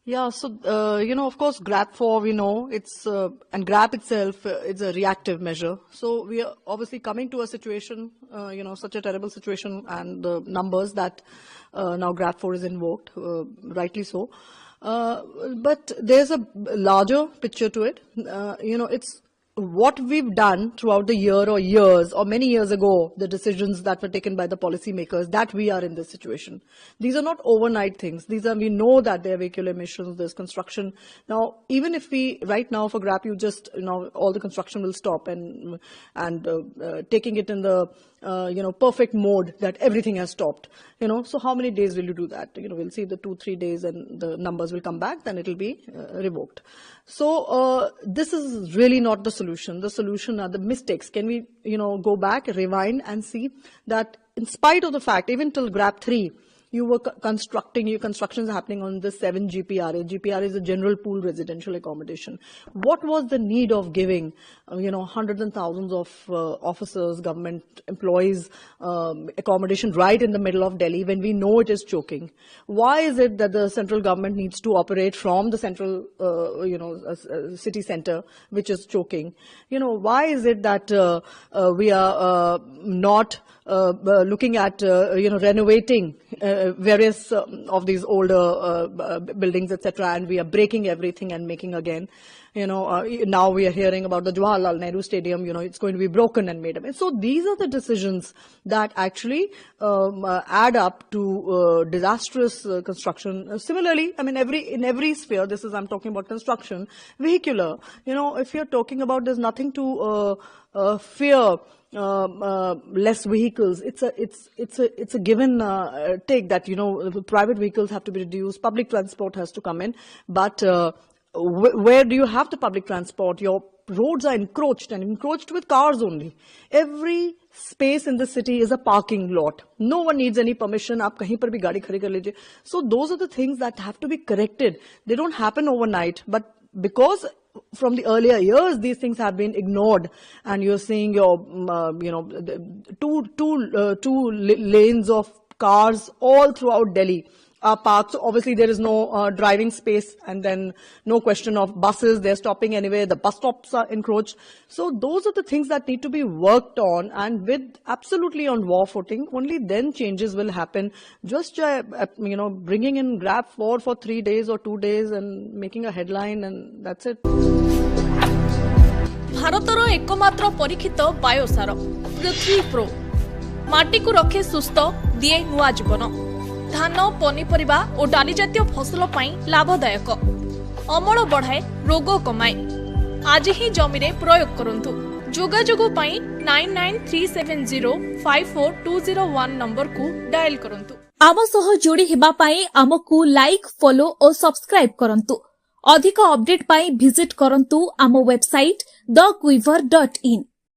Yeah, so of course, GRAP 4, we know it's and GRAP itself, it's a reactive measure. So we are obviously coming to a situation, such a terrible situation, and the numbers that now GRAP 4 is invoked, rightly so. But there's a larger picture to it. It's what we've done throughout the year or years or many years ago, the decisions that were taken by the policymakers, that we are in this situation. These are not overnight things. We know that there are vehicular emissions, there's construction. Now, even if right now for GRAP, all the construction will stop and taking it in the, perfect mode that everything has stopped. So how many days will you do that? We'll see the 2-3 days and the numbers will come back, then it will be revoked. So this is really not the solution. The solution are the mistakes. Can we, go back, rewind and see that in spite of the fact, even till GRAP 3, you were constructions happening on the 7 GPRA. GPRA is a general pool residential accommodation. What was the need of giving, hundreds and thousands of officers, government employees, accommodation right in the middle of Delhi when we know it is choking? Why is it that the central government needs to operate from the central, city center, which is choking? Why is it that we are not looking at, renovating various of these older buildings, etc., and we are breaking everything and making again. Now we are hearing about the Jawaharlal Nehru Stadium, it's going to be broken and made up. And so these are the decisions that actually add up to disastrous construction. Similarly, I mean, in every sphere, I'm talking about construction, vehicular, if you're talking about there's nothing to fear. Less vehicles. It's a given take that private vehicles have to be reduced, public transport has to come in, but where do you have the public transport? Your roads are encroached with cars only. Every space in the city is a parking lot. No one needs any permission. Aap kahin par bhi gaadi khadi kar lijiye. So those are the things that have to be corrected. They don't happen overnight, but because from the earlier years, these things have been ignored, and you're seeing your, two lanes of cars all throughout Delhi are parked. So obviously there is no driving space, and then no question of buses. They're stopping anyway. The bus stops are encroached. So those are the things that need to be worked on, and with absolutely on war footing. Only then changes will happen. Just bringing in GRAP 4 for 3 days or 2 days and making a headline, and that's it. भारतर एकमात्र परीक्षित बायोसार पृथ्वी pro माटी को रखे सुस्थ दिए नुआ जीवन धान पनीपरिबा और डाली जातीय फसल लाभदायक अमल बढ़ाए रोग कमाए आज ही जमीरे प्रयोग करंतु जोगाजोग 9937054201 नंबर को डायल करंतु आम सह जोड़ी हेबा पाई आमकु लाइक फॉलो और सब्सक्राइब करंतु अधिक अपडेट पाई विजिट करंतु आम वेबसाइट thequiver.in